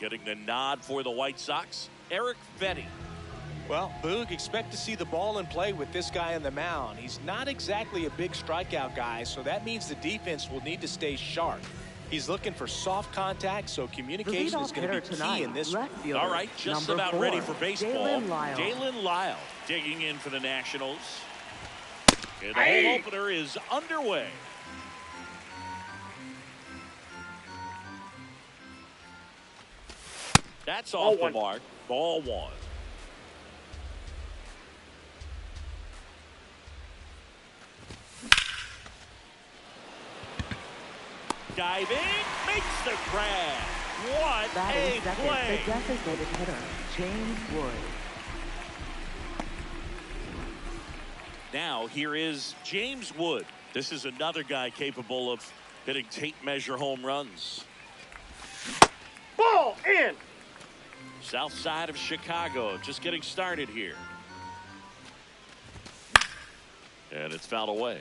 Getting the nod for the White Sox, Erick Fedde. Well, Boog, expect to see the ball in play with this guy on the mound. He's not exactly a big strikeout guy, so that means the defense will need to stay sharp. He's looking for soft contact, so communication is going to be key in this one. All right, just about ready for baseball. Jalen Lyle digging in for the Nationals. And the home opener is underway. That's off the mark. Ball one. Diving, makes the grab. What a play. The designated hitter, James Wood. Now here is James Wood. This is another guy capable of hitting tape measure home runs. Ball in. South side of Chicago, just getting started here. And it's fouled away.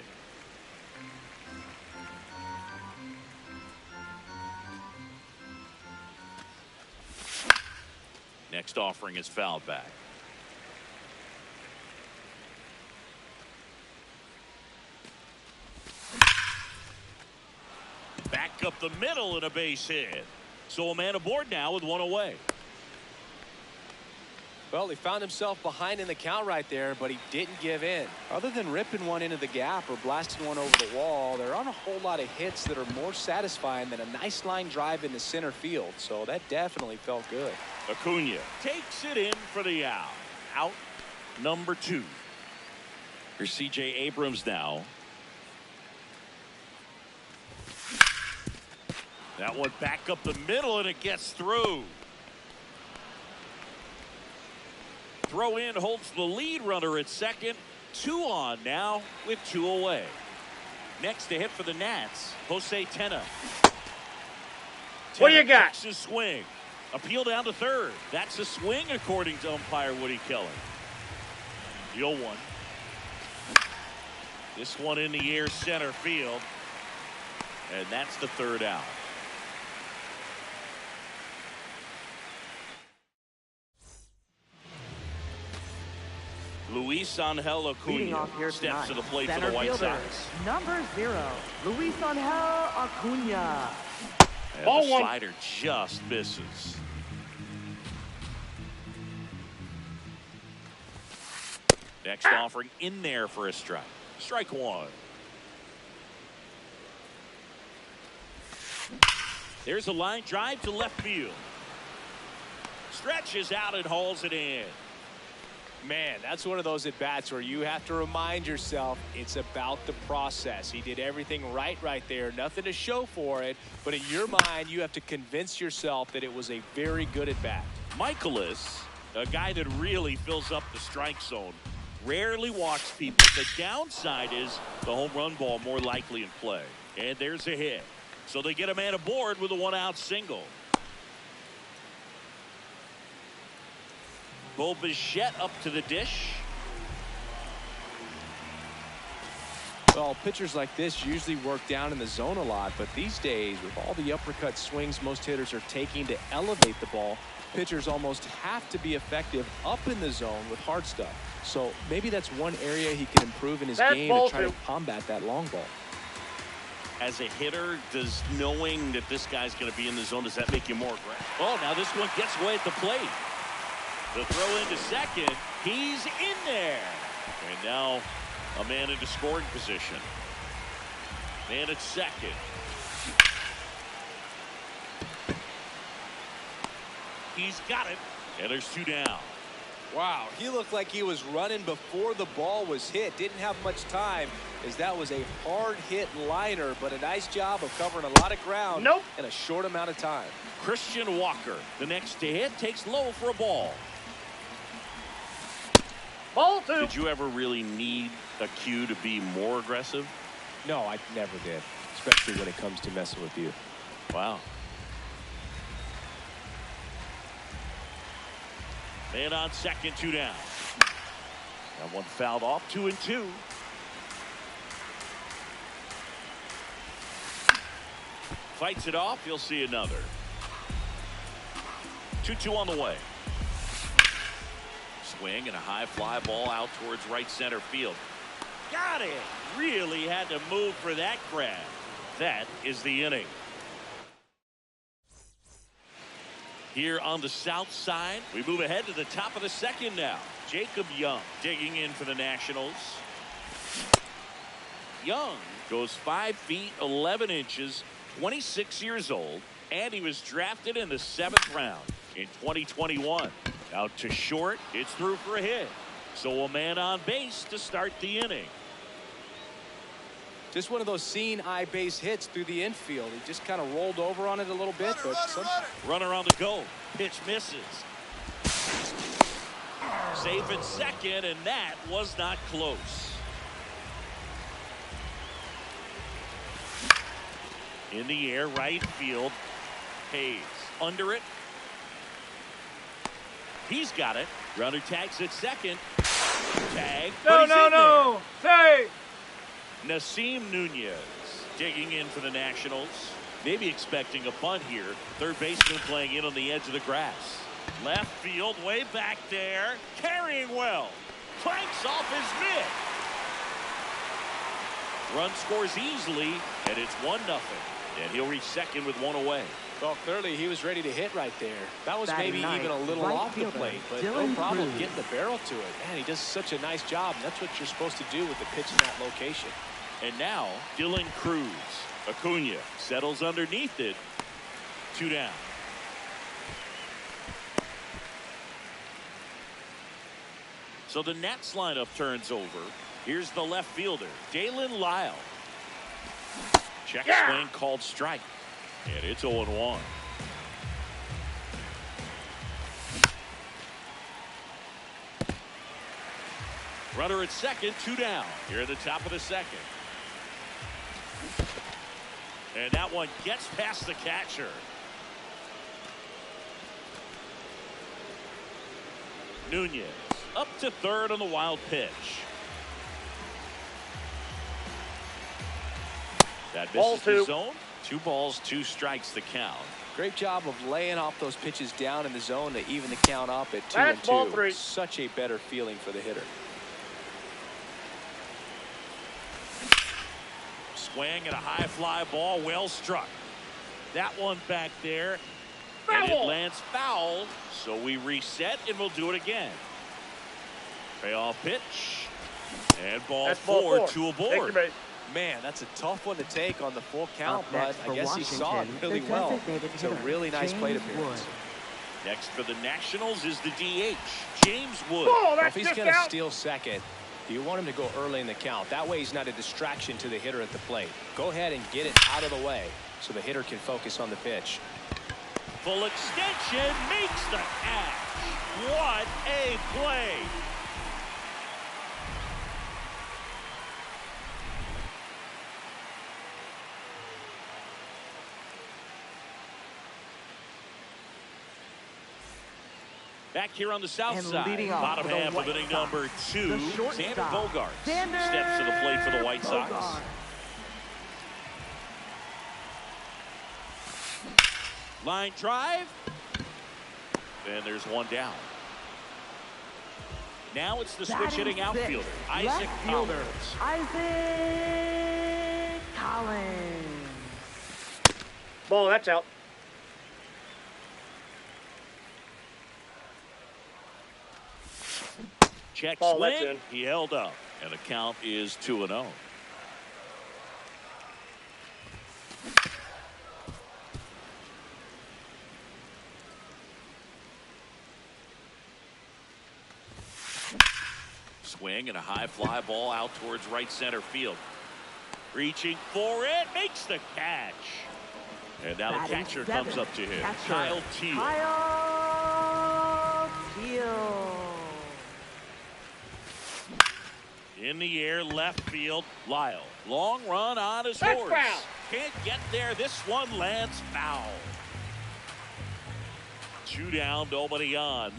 Next offering is fouled back. Back up the middle and a base hit. So a man aboard now with one away. Well, he found himself behind in the count right there, but he didn't give in. Other than ripping one into the gap or blasting one over the wall, there aren't a whole lot of hits that are more satisfying than a nice line drive into center field. So that definitely felt good. Acuna takes it in for the out. Out number 2. Here's C.J. Abrams now. That one back up the middle and it gets through. Throw in holds the lead runner at second. 2 on now with 2 away. Next to hit for the Nats, Jose Tena. What do you got? Takes his swing. Appeal down to third. That's a swing according to umpire Woody Keller. The 0-1. This one in the air center field. And that's the third out. Luis Angel Acuna steps to the plate for the White Sox. Number 0, Luis Angel Acuna. And the slider just misses. Next offering in there for a strike. Strike 1. There's a line drive to left field. Stretches out and hauls it in. Man, that's one of those at-bats where you have to remind yourself it's about the process. He did everything right there. Nothing to show for it. But in your mind, you have to convince yourself that it was a very good at-bat. Michaelis, a guy that really fills up the strike zone, rarely walks people. The downside is the home run ball more likely in play. And there's a hit. So they get a man aboard with a 1-out single. Bo Bichette up to the dish. Well, pitchers like this usually work down in the zone a lot, but these days, with all the uppercut swings most hitters are taking to elevate the ball, pitchers almost have to be effective up in the zone with hard stuff. So maybe that's one area he can improve in his game to try to combat that long ball. As a hitter, does knowing that this guy's going to be in the zone, does that make you more aggressive? Oh, now this one gets away at the plate. The throw into second. He's in there. And now a man into scoring position. Man at second. He's got it. And there's 2 down. Wow, he looked like he was running before the ball was hit. Didn't have much time as that was a hard hit liner, but a nice job of covering a lot of ground in a short amount of time. Christian Walker, the next to hit, takes low for a ball. Ball 2. Did you ever really need a cue to be more aggressive? No, I never did, especially when it comes to messing with you. Wow. Man on second, 2 down. That one fouled off, 2-2. Fights it off, you'll see another. 2-2 on the way. Swing and a high fly ball out towards right center field. Got it. Really had to move for that grab. That is the inning. Here on the south side, we move ahead to the top of the second now. Jacob Young digging in for the Nationals. Young goes 5 feet 11 inches, 26 years old, and he was drafted in the 7th round in 2021. Out to short, it's through for a hit. So a man on base to start the inning. Just one of those seeing eye base hits through the infield. He just kind of rolled over on it a little bit. Runner on the go. Pitch misses. Safe at second, and that was not close. In the air, right field. Hayes under it. He's got it. Runner tags at second. Tag. No. Say. Nasim Nunez digging in for the Nationals. Maybe expecting a bunt here. Third baseman playing in on the edge of the grass. Left field, way back there. Carrying well. Clanks off his mitt. Run scores easily, and it's 1-0. And he'll reach second with one away. Well, clearly he was ready to hit right there. That was maybe even a little right off the fielder, plate, but Dylan no problem Cruz. getting the barrel to it. Man, he does such a nice job. That's what you're supposed to do with the pitch in that location. And now, Dylan Cruz. Acuna settles underneath it. 2 down. So the Nats lineup turns over. Here's the left fielder, Dalen Lyle. Check swing called strike. And it's 0-1. Runner at second, 2 down. Here at the top of the second. And that one gets past the catcher. Nunez up to third on the wild pitch. That misses the zone. 2 balls, 2 strikes the count. Great job of laying off those pitches down in the zone to even the count up at 2-2. Such a better feeling for the hitter. Swing and a high fly ball, well struck. That one back there, and it lands foul. So we reset and we'll do it again. Payoff pitch, and ball 4, 2 aboard. Man, that's a tough one to take on the full count, Up but next I for guess he saw it Washington, really the well. designated It's a hitter, really nice plate James appearance. Wood. Next for the Nationals is the DH, James Wood. Oh, Well, if he's going to steal second, you want him to go early in the count. That way he's not a distraction to the hitter at the plate. Go ahead and get it out of the way so the hitter can focus on the pitch. Full extension, makes the catch. What a play. Back here on the south And side, leading off bottom for the half of White inning Sox, number 2, the Xander shortstop, Bogaerts Xander steps to the plate for the White Sox. Bogaerts. Line drive, and there's one down. Now it's the switch hitting outfielder, Isaac Left fielder, Collins. Isaac Collins. Ball, that's out. Check Ball, that's swing, in. he held up, and the count is 2-0. Swing and a high fly ball out towards right center field. Reaching for it, makes the catch. And now the Batting catcher seventh, comes up to him, catcher, Kyle Teel. Kyle Teel. In the air, left field, Lyle. Long run on his That's horse. foul. Can't get there. This one lands foul. 2 down, nobody on.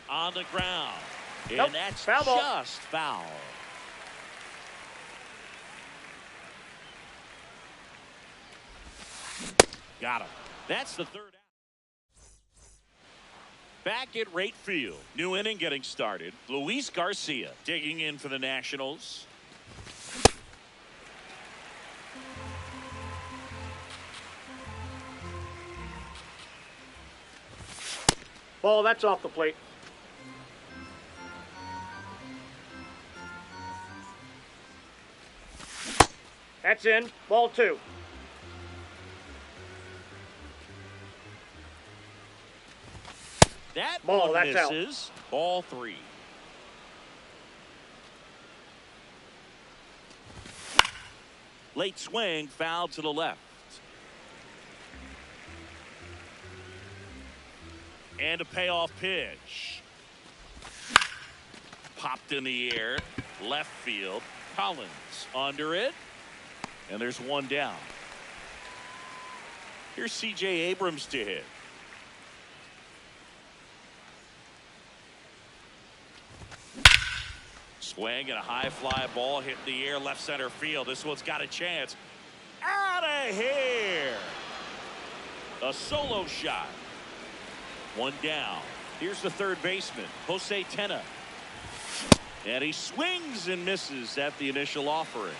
On the ground. And Nope, that's foul ball. just foul. Got him. That's the third out. Back at right field. New inning getting started. Luis Garcia digging in for the Nationals. Ball, that's off the plate. That's in. Ball 2. That Ball, one that's out. misses. Ball 3. Late swing, foul to the left. And a payoff pitch. Popped in the air. Left field. Collins under it. And there's one down. Here's C.J. Abrams to hit. Swing and a high fly ball hit in the air left center field. This one's got a chance. Out of here. A solo shot. One down. Here's the third baseman, Jose Tena. And he swings and misses at the initial offering.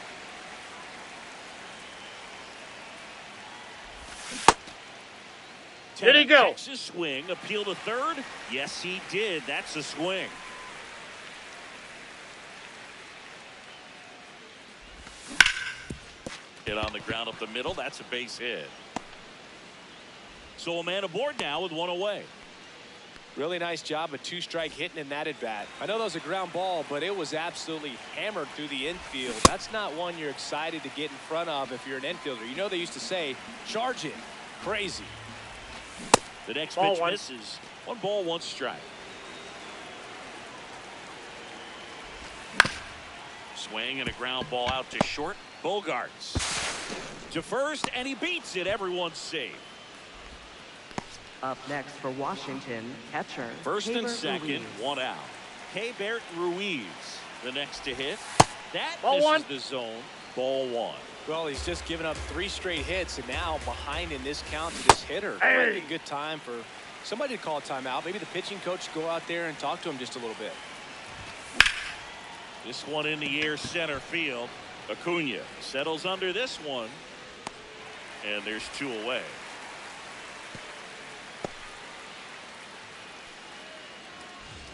Did he go? Texas swing, appeal to third. Yes, he did. That's a swing. Hit on the ground up the middle. That's a base hit. So a man aboard now with one away. Really nice job of two-strike hitting in that at bat. I know that was a ground ball, but it was absolutely hammered through the infield. That's not one you're excited to get in front of if you're an infielder. You know they used to say, charge it. Crazy. The next Ball pitch one. misses. 1 ball, 1 strike. Swing and a ground ball out to short. Bogarts to first, and he beats it. Everyone's safe. Up next for Washington, catcher. First and Keibert second, Ruiz. 1 out. Keibert Ruiz, the next to hit. That Ball misses one. the zone. Ball 1. Well, he's just given up 3 straight hits, and now behind in this count to this hitter. Hey. Might be a good time for somebody to call a timeout. Maybe the pitching coach go out there and talk to him just a little bit. This one in the air, center field. Acuna settles under this one, and there's 2 away.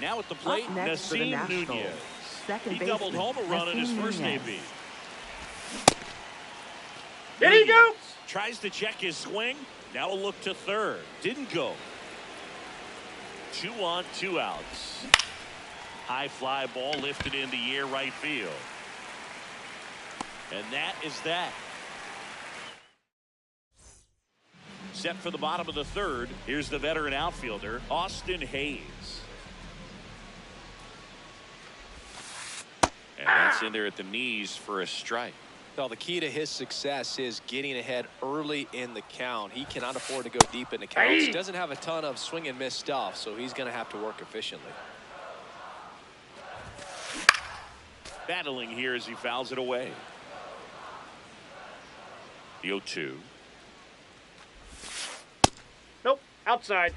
Now at the plate, Up next for the Nasim Nationals, Nunez. second He doubled baseman, home a run in his Nasim first Nunez. AB. Did he go? Tries to check his swing. Now a look to third. Didn't go. 2 on, 2 outs. High fly ball lifted in the air right field. And that is that. Set for the bottom of the third. Here's the veteran outfielder, Austin Hayes. And that's in there at the knees for a strike. Well, the key to his success is getting ahead early in the count. He cannot afford to go deep in the counts. He doesn't have a ton of swing and miss stuff, so he's going to have to work efficiently. Battling here as he fouls it away. The 0-2. Nope. Outside.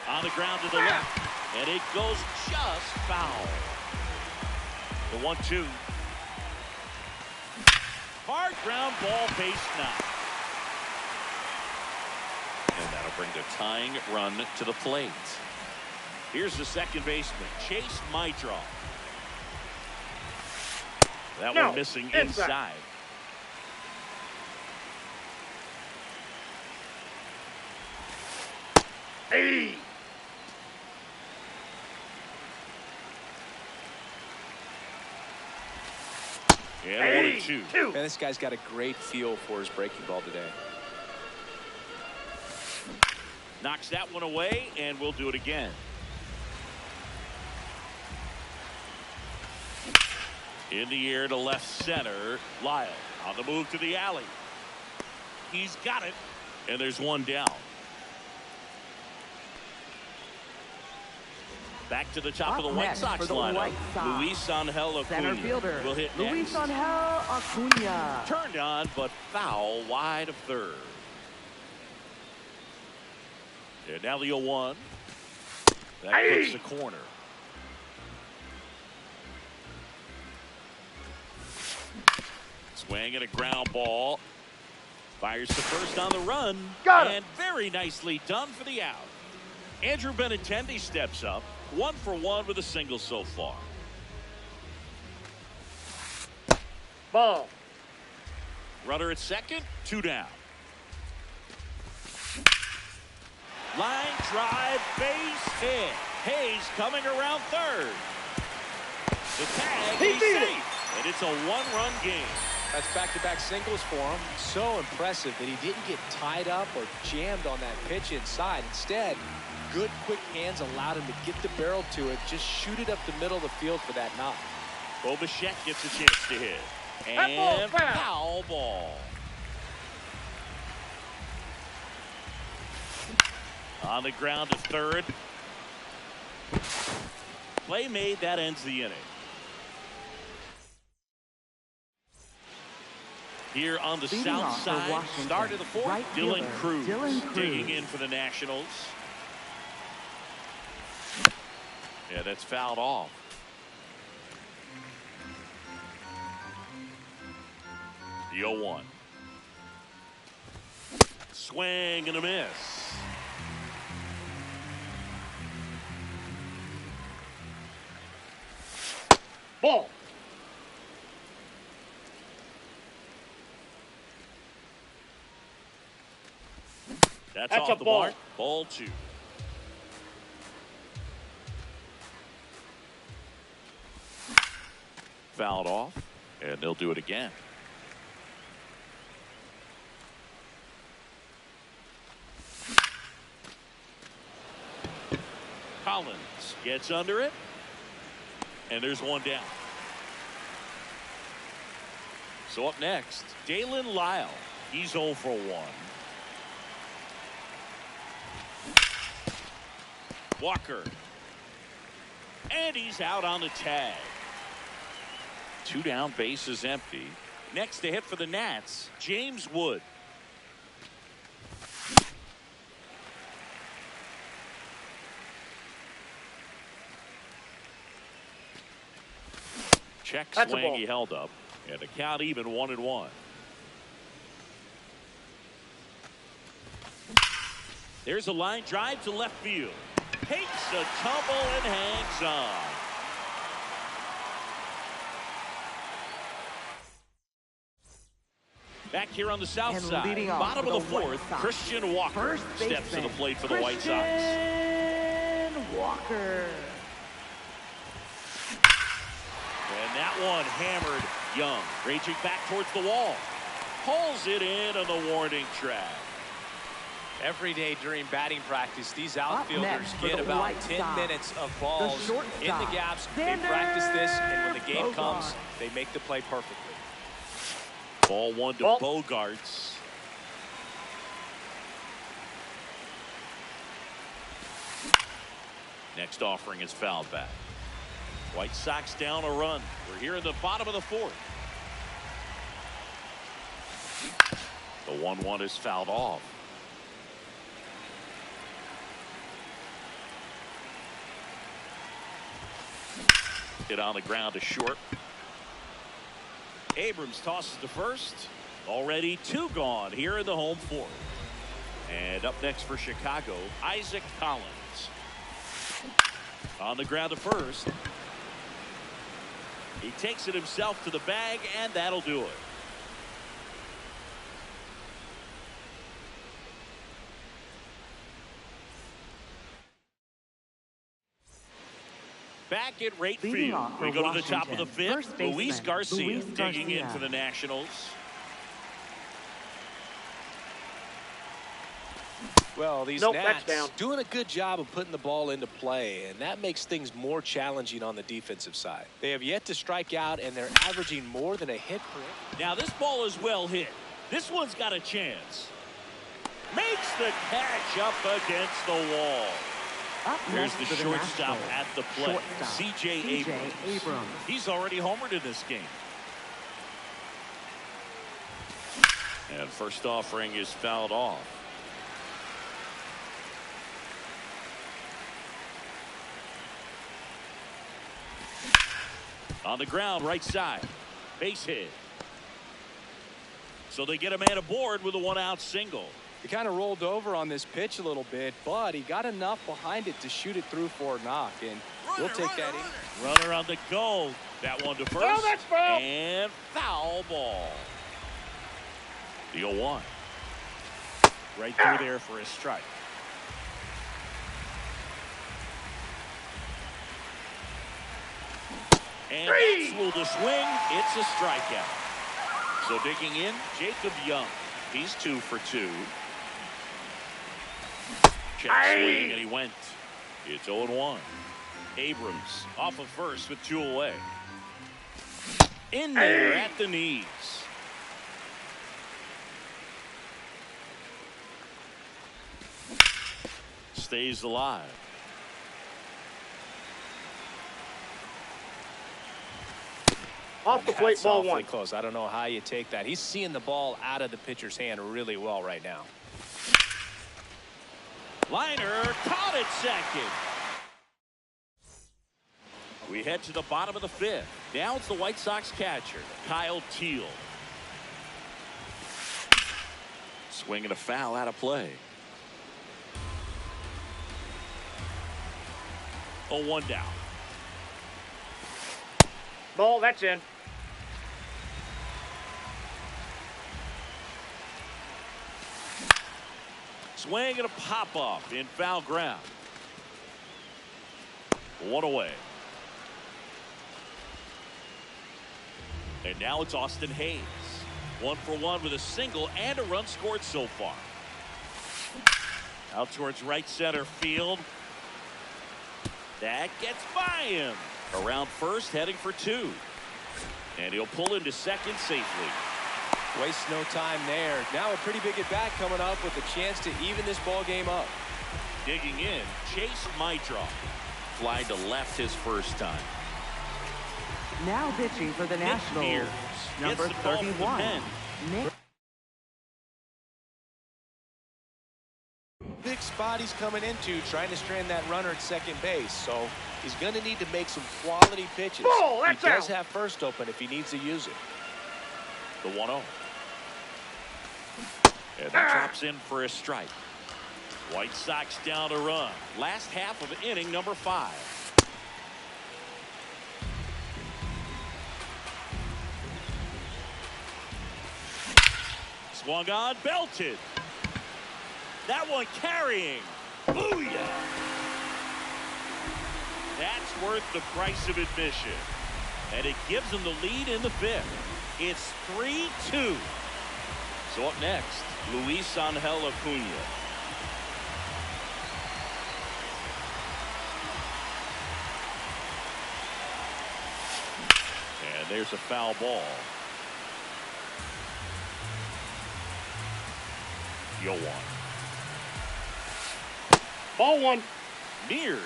On the ground to the left. And it goes just foul. The 1-2. Hard ground ball, base knock. And that'll bring the tying run to the plate. Here's the second baseman, Chase Maidra. That one missing inside. Hey. And 1-2. Man, this guy's got a great feel for his breaking ball today. Knocks that one away, and we'll do it again. In the air to left center, Lyle on the move to the alley. He's got it, and there's one down. Back to the top Up of the White next Sox for the lineup. White Sox. Luis Angel Center Acuna fielder, will hit Luis next. Angel Acuna. Turned on, but foul wide of third. And now the 0-1. That puts the corner. Swing and a ground ball. Fires to first on the run. Got him. And very nicely done for the out. Andrew Benintendi steps up. 1 for 1 with a single so far. Ball. Runner at second, 2 down. Line drive, base hit. Hayes coming around third. The tag, He he's beat it. safe. And it's a 1-run game. That's back-to-back singles for him. So impressive that he didn't get tied up or jammed on that pitch inside. Instead, good quick hands allowed him to get the barrel to it, just shoot it up the middle of the field for that knock. Bo Bichette gets a chance to hit. That ball And foul. foul ball. On the ground to third. Play made, that ends the inning. Here on the Leading south off for side, Washington, start of the fourth, right Dylan fielder, Cruz Dylan Cruz. digging in for the Nationals. Yeah, that's fouled off. The 0-1. Swing and a miss. Ball. That's That's off a the ball. mark. Ball 2. Fouled off, and they'll do it again. Collins gets under it, and there's 1 down. So up next, Dalen Lyle. He's 0 for 1. Walker. And he's out on the tag. 2 down, base is empty. Next to hit for the Nats, James Wood. Check That's a swing, ball. he held up. And the count even 1-1. There's a line drive to left field. Takes a tumble and hangs on. Back here on the south And side, leading off bottom for of the the White fourth, Sox, Christian Walker first steps to the baseman, plate for the White Sox. Christian Walker. And that one hammered Young, raging back towards the wall. Pulls it in on the warning track. Every day during batting practice, these Up outfielders next for get the about White 10 Sox, minutes of balls in the shortstop, gaps. They Xander practice this, and when the game comes, Bogaerts. they make the play perfectly. Ball 1 to Ball. Bogaerts. Next offering is fouled back. White Sox down a run. We're here in the bottom of the fourth. The 1-1 is fouled off. Hit on the ground to short. Abrams tosses to first. Already 2 gone here in the home fourth. And up next for Chicago, Isaac Collins. On the ground to first. He takes it himself to the bag, and that'll do it. Back at right Leading field, off for we go to the top of the Washington, fifth. first baseman, Luis Garcia Luis digging in Garcia. for the Nationals. Well, these Nope, that's Nats down. doing a good job of putting the ball into play, and that makes things more challenging on the defensive side. They have yet to strike out, and they're averaging more than a hit per inning. Now this ball is well hit. This one's got a chance. Makes the catch up against the wall. Up Here's next the for the shortstop Nationals. at the plate, Shortstop, C.J. Abrams. Abrams. He's already homered in this game. And first offering is fouled off. On the ground, right side. Base hit. So they get a man aboard with a one-out single. He kind of rolled over on this pitch a little bit, but he got enough behind it to shoot it through for a knock, and we'll take that in. Runner on the go. That one to first. Oh, that's foul. And foul ball. The 0-1. Right through there for a strike. And that's ruled a swing. It's a strikeout. So digging in, Jacob Young. He's 2 for 2. Check swing, and he went. It's 0-1. Abrams off of first with 2 away. In there at the knees. Stays alive. Off the plate, That's ball awfully 1. close. I don't know how you take that. He's seeing the ball out of the pitcher's hand really well right now. Liner caught at second. We head to the bottom of the 5th. Now it's the White Sox catcher, Kyle Teel. Swinging a foul out of play. 0-1 down. Ball, that's in. Swing and a pop-off in foul ground. 1 away. And now it's Austin Hayes. 1 for 1 with a single and a run scored so far. Out towards right center field. That gets by him. Around first, heading for 2. And he'll pull into second safely. Waste no time there. Now a pretty big at bat coming up with a chance to even this ball game up. Digging in, Chase Meitroff. Fly to left his first time. Now pitching for the Nick Nationals. Mears Number gets the ball from the 31. pen. Nick. Big spot he's coming into, trying to strand that runner at second base. So he's going to need to make some quality pitches. Ball, that's he does out. have first open if he needs to use it. The 1-0. And that drops in for a strike. White Sox down a run. Last half of inning number 5. Swung on, belted. That one carrying. Booyah! That's worth the price of admission. And it gives them the lead in the 5th. It's 3-2. So up next, Luis Angel Acuna. And there's a foul ball. Yo, 1. Ball 1. Mears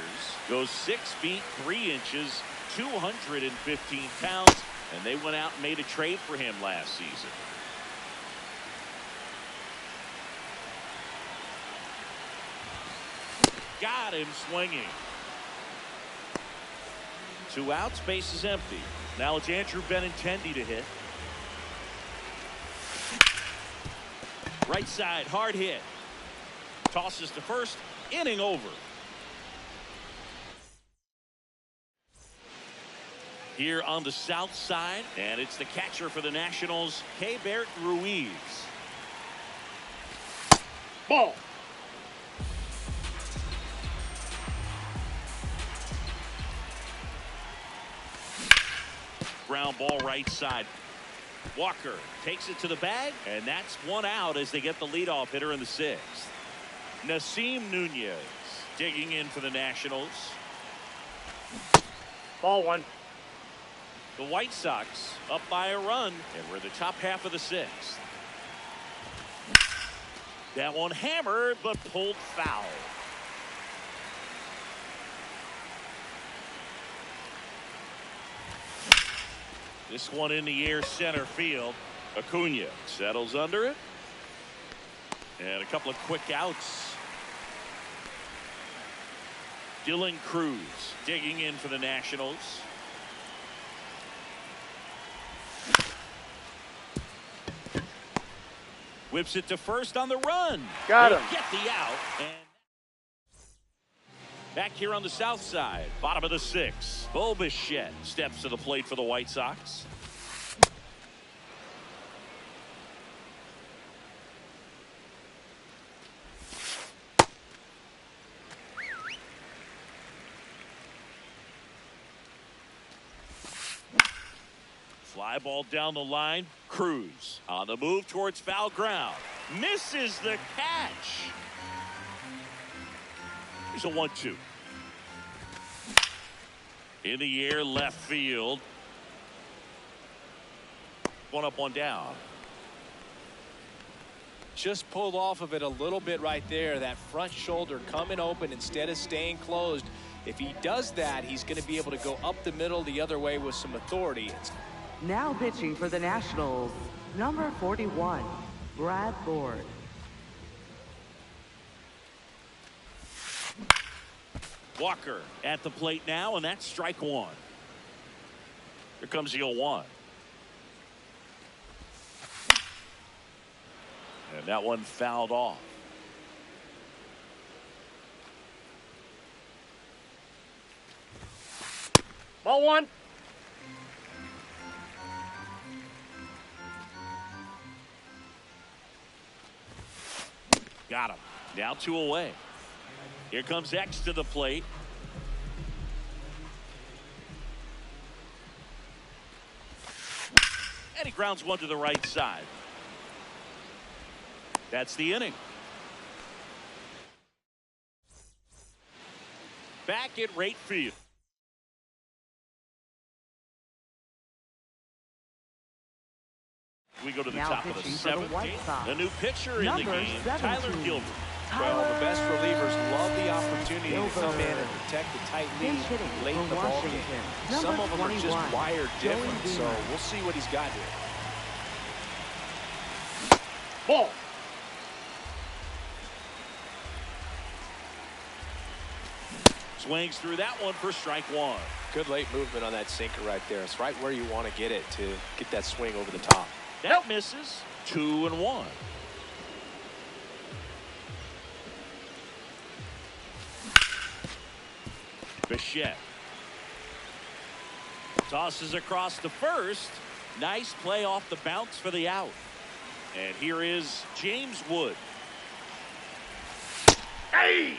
goes 6 feet 3 inches, 215 pounds, and they went out and made a trade for him last season. Got him swinging. 2 outs, base is empty. Now it's Andrew Benintendi to hit. Right side, hard hit. Tosses to first, inning over. Here on the south side, and it's the catcher for the Nationals, Keibert Ruiz. Ball. Ground ball right side. Walker takes it to the bag, and that's 1 out as they get the leadoff hitter in the 6th. Nasim Nunez digging in for the Nationals. Ball 1. The White Sox up by a run, and we're the top half of the 6th. That one hammered, but pulled foul. This one in the air center field. Acuna settles under it. And a couple of quick outs. Dylan Cruz digging in for the Nationals. Whips it to first on the run. Got They him. get the out. And back here on the south side, bottom of the sixth, Bo Bichette steps to the plate for the White Sox. Fly ball down the line. Cruz on the move towards foul ground. Misses the catch. Here's a 1-2. In the air, left field. One up, one down. Just pulled off of it a little bit right there. That front shoulder coming open instead of staying closed. If he does that, he's going to be able to go up the middle the other way with some authority. Now pitching for the Nationals, number 41, Brad Ford. Walker at the plate now, and that's strike one. Here comes the 0-1. And that one fouled off. Ball one. Got him. Now 2 away. Here comes X to the plate. And he grounds one to the right side. That's the inning. Back at right field. We go to the Now top of the pitching for the seventh. White Sox, The new pitcher in the number game, Tyler 17. Gilbert. Well, the best relievers love the opportunity to come in Gilbert. and protect the tight lead Pinch hitting late in for the ball game. Washington, Some number of them are just 21, wired Joey different, so Vina. we'll see what he's got here. Ball. Swings through that one for strike one. Good late movement on that sinker right there. It's right where you want to get it to get that swing over the top. That misses. 2-1. Bichette tosses across to first. Nice play off the bounce for the out. And here is James Wood. Hey!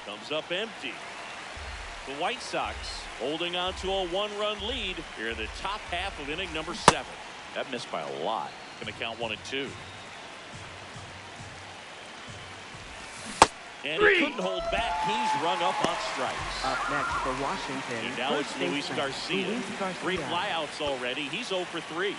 Comes up empty. The White Sox holding on to a one-run lead here in the top half of inning number 7. That missed by a lot. Going to count 1 and 2. And he couldn't hold back. He's rung up on strikes. Up next for Washington, And now it's first Luis baseman, Garcia. Luis 3 Garcia. flyouts already. He's 0 for 3.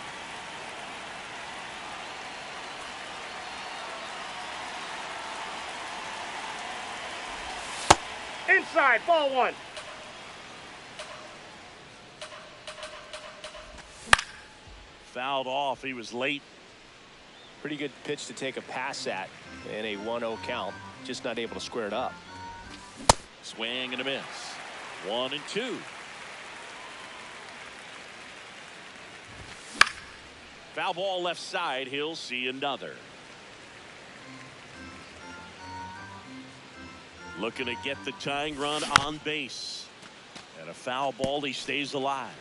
Inside. Ball one. Fouled off. He was late. Pretty good pitch to take a pass at in a 1-0 count. Just not able to square it up. Swing and a miss. 1 and 2. Foul ball left side. He'll see another. Looking to get the tying run on base. And a foul ball. He stays alive.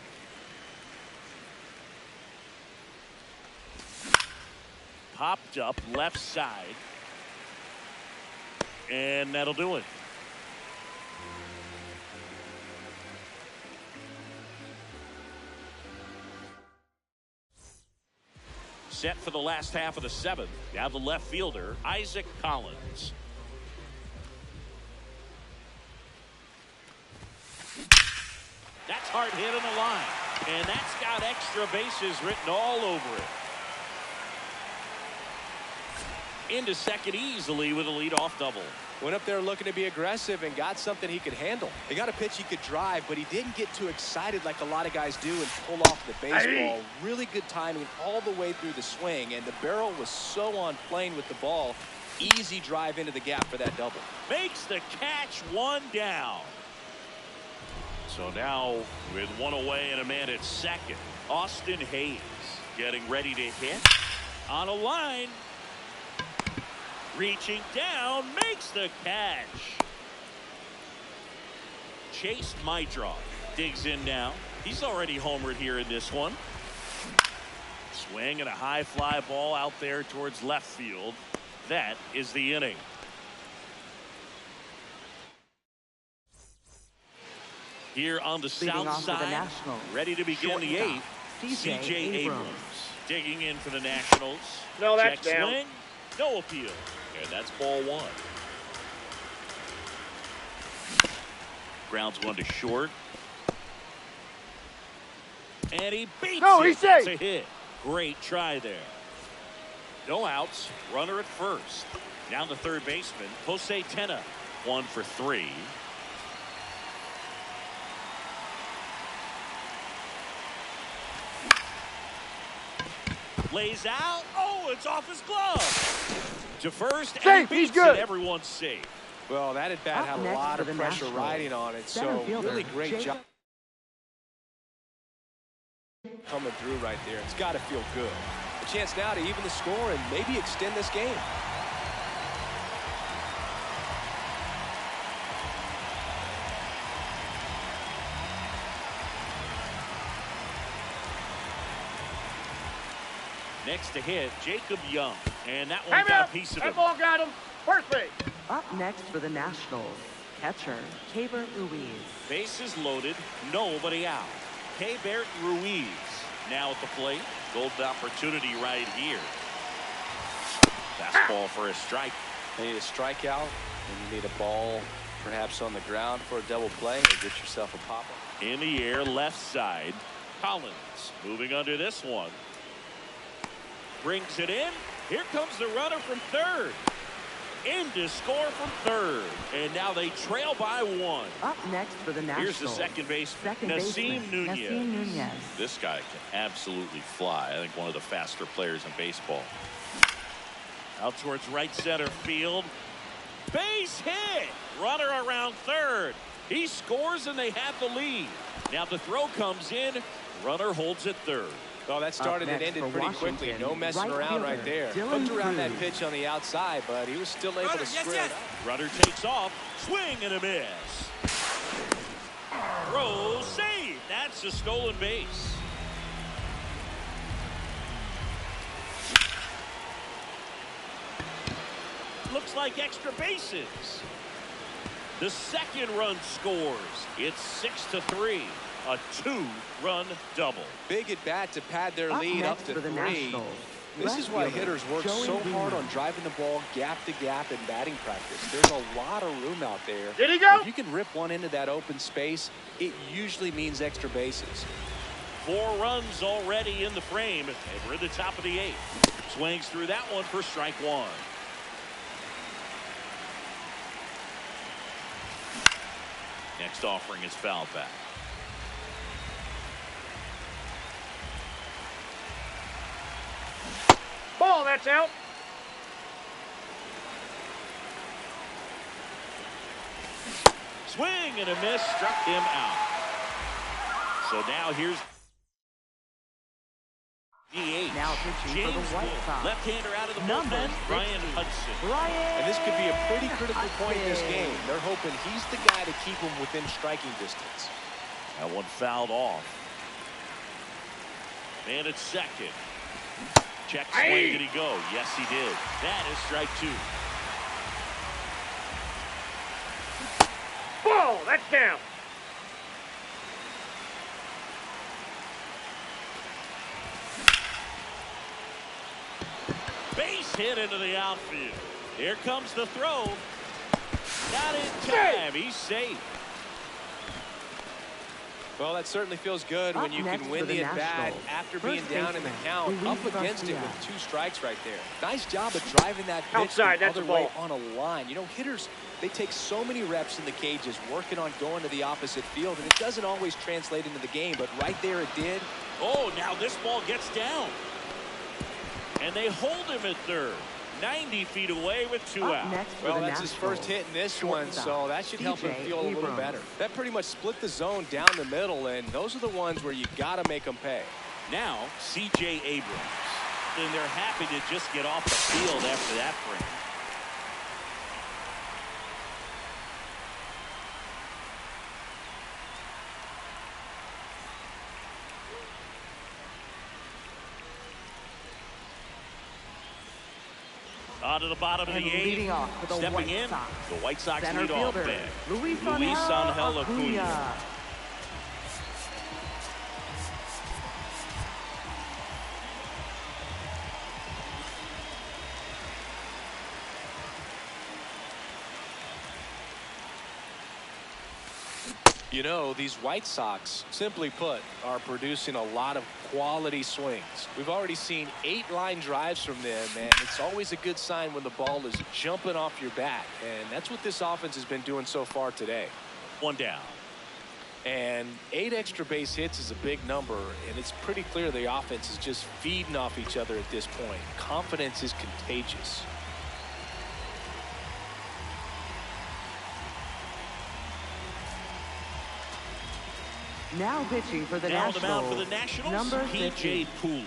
Popped up left side. And that'll do it. Set for the last half of the 7th. Now the left fielder, Isaac Collins. That's hard hit on the line. And that's got extra bases written all over it. into second easily with a leadoff double. Went up there looking to be aggressive and got something he could handle. He got a pitch he could drive, but he didn't get too excited like a lot of guys do and pull off the baseball. Really good timing all the way through the swing, and the barrel was so on plane with the ball. Easy drive into the gap for that double. Makes the catch, one down. So now with one away and a man at second, Austin Hayes getting ready to hit on a line. Reaching down, makes the catch. Chase Maedroff digs in now. He's already homered here in this one. Swing and a high fly ball out there towards left field. That is the inning. Here on the south side, ready to begin the eighth, C.J. Abrams digging in for the Nationals. No, that's Check down. swing, no appeal. And that's ball one. Grounds one to short. And he beats it. He's That's safe. a hit. Great try there. No outs. Runner at first. Now the third baseman, Jose Tena. 1 for 3. Lays out. Oh, it's off his glove. To first. Safe, And he he's beats good. it. Everyone's safe. Well, that at bat Up had a next lot for of the pressure Nationals, riding on it, center so fielder really great Jacob job coming through right there. It's got to feel good. A chance now to even the score and maybe extend this game. Next to hit, Jacob Young. And that one Time got out. a piece of That him. ball got him. First base. Up next for the Nationals, catcher Keibert Ruiz. Bases loaded, nobody out. Keibert Ruiz now at the plate. Golden opportunity right here. Fastball for a strike. You need a strikeout, and you need a ball perhaps on the ground for a double play, or get yourself a pop-up. In the air, left side. Collins moving under this one. Brings it in. Here comes the runner from third. In to score from third. And now they trail by 1. Up next for the Nationals, Here's the second baseman, second Nasim baseman, Nunez. Nasim Nunez. This guy can absolutely fly. I think one of the faster players in baseball. Out towards right center field. Base hit. Runner around third. He scores and they have the lead. Now the throw comes in. Runner holds at third. Oh, that started and next ended for pretty quickly. Washington, No messing right around right fielder there. Dylan Hooked around that Cruz. pitch on the outside, but he was still able to square it up. Runner takes off. Swing and a miss. Throw save. That's a stolen base. Looks like extra bases. The second run scores. It's 6-3. A 2-run double. Big at bat to pad their Up lead up next to for the 3. Nationals, This is why left fielder hitters work Joey so hard Wiemer. on driving the ball gap to gap in batting practice. There's a lot of room out there. Did he go? If you can rip one into that open space, it usually means extra bases. 4 runs already in the frame, and we're at the top of the 8th. Swings through that one for strike 1. Next offering is foul back. Ball, that's out. Swing and a miss, struck him out. So now here's DH. Now pitching for the James White Wood, Sox, left-hander out of the number bullpen, 60, Ryan Hudson. And this could be a pretty critical point in this Hudson. game. They're hoping he's the guy to keep them within striking distance. That one fouled off. Man at second. Check swing, did he go? Yes, he did. That is strike 2. Ball, that's down. Base hit into the outfield. Here comes the throw. Not in time. He's safe. Well, that certainly feels good when you can win the at-bat after being down in the count, up against it with 2 strikes right there. Nice job of driving that pitch Outside, the that's other a ball. way on a line. You know, hitters, they take so many reps in the cages working on going to the opposite field, and it doesn't always translate into the game, but right there it did. Oh, now this ball gets down. And they hold him at third. 90 feet away with 2 out. Well, that's his first hit in this one, so that should help him feel a little better. That pretty much split the zone down the middle, and those are the ones where you got to make them pay. Now, C.J. Abrams. And they're happy to just get off the field after that frame. On to the bottom of the 8th. Stepping in, the White Sox leadoff man, Luis Angel Acuna. You know, these White Sox, simply put, are producing a lot of quality swings. We've already seen 8 line drives from them, and it's always a good sign when the ball is jumping off your bat. And that's what this offense has been doing so far today. 1 down. And 8 extra base hits is a big number, and it's pretty clear the offense is just feeding off each other at this point. Confidence is contagious. Now pitching for the Nationals. Number P.J. Poole.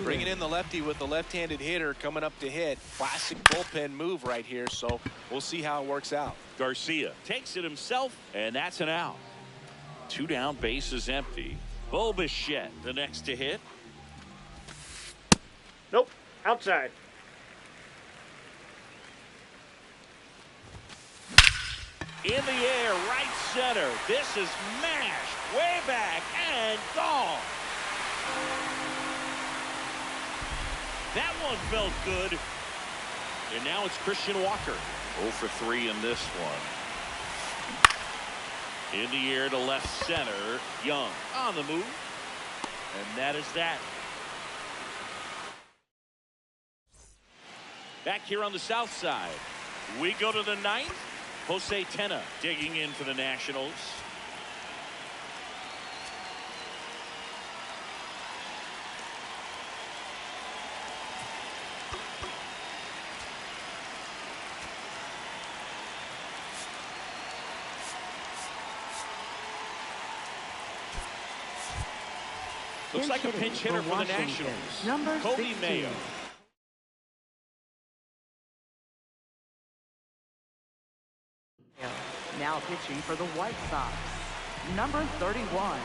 Bringing in the lefty with the left-handed hitter coming up to hit. Classic bullpen move right here, so we'll see how it works out. Garcia takes it himself, and that's an out. 2 down, base is empty. Bo Bichette, the next to hit. Nope. Outside. In the air, right center. This is mashed way back and gone. That one felt good. And now it's Christian Walker. 0 for 3 in this one. In the air to left center. Young on the move. And that is that. Back here on the south side, we go to the 9th. Jose Tena digging in for the Nationals. Looks like a pinch hitter for the Nationals. Cody Mayo. Now pitching for the White Sox, number 31,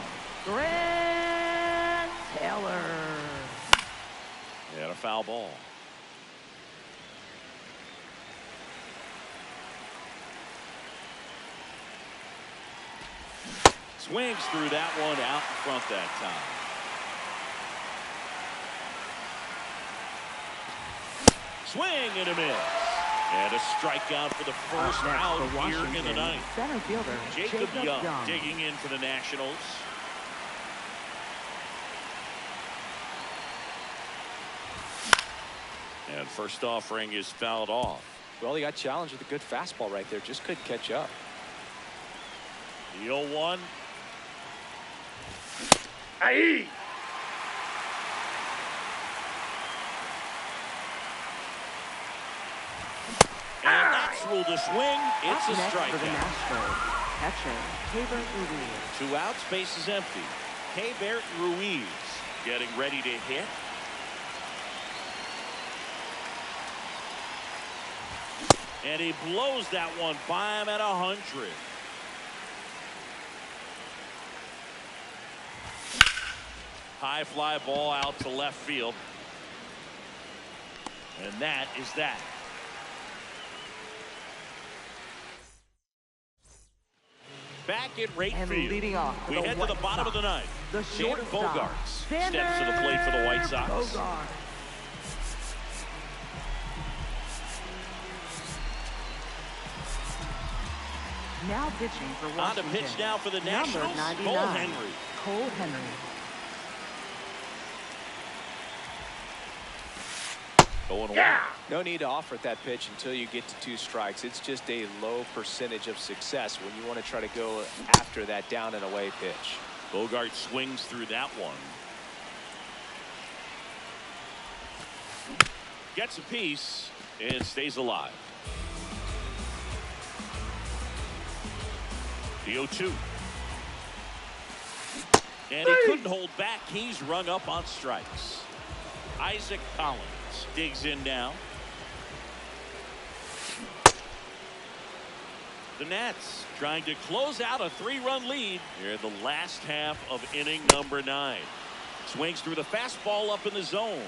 Grant Taylor. And a foul ball. Swings through that one out in front that time. Swing and a miss. And a strikeout for the first out here in the 9th. Center fielder Jacob Young digging in for the Nationals. And first offering is fouled off. Well, he got challenged with a good fastball right there. Just couldn't catch up. The 0-1. Aye. And that's ruled a swing. It's a strikeout. strikeout. Catcher, Keibert Ruiz. 2 outs, base is empty. Keibert Ruiz getting ready to hit. And he blows that one by him at 100. High fly ball out to left field. And that is that. Back at right And field. leading off We head to the bottom of the 9th. The Xander shortstop, Bogaerts steps to the plate for the White Sox. Bogaerts. Now pitching for On to Washington. pitch now for the Number Nationals, 99, Cole Henry. Cole Henry. Going Yeah. No need to offer at that pitch until you get to 2 strikes. It's just a low percentage of success when you want to try to go after that down and away pitch. Bogart swings through that one. Gets a piece and stays alive. The 0-2. And he couldn't hold back. He's rung up on strikes. Isaac Collins digs in now. The Nats trying to close out a 3-run lead here in the last half of inning number 9. Swings through the fastball up in the zone.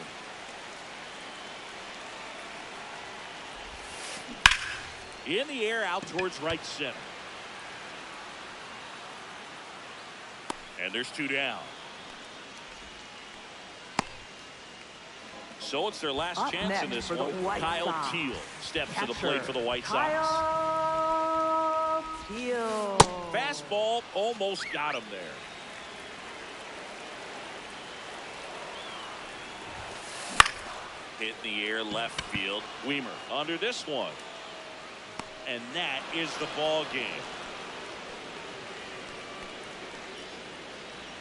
In the air out towards right center. And there's 2 down. So it's their last Up chance next in this for the one. White Kyle Sox. Teal steps to the Catcher, plate for the White Sox. Kyle Teal. Fastball almost got him there. Hit in the air left field. Weimer under this one. And that is the ball game.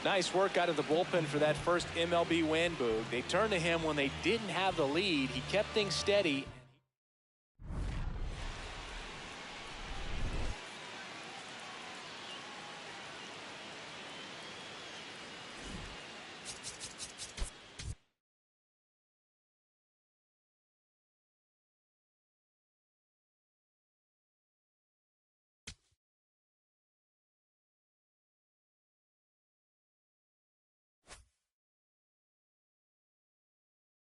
Nice work out of the bullpen for that first MLB win, Boog. They turned to him when they didn't have the lead. He kept things steady.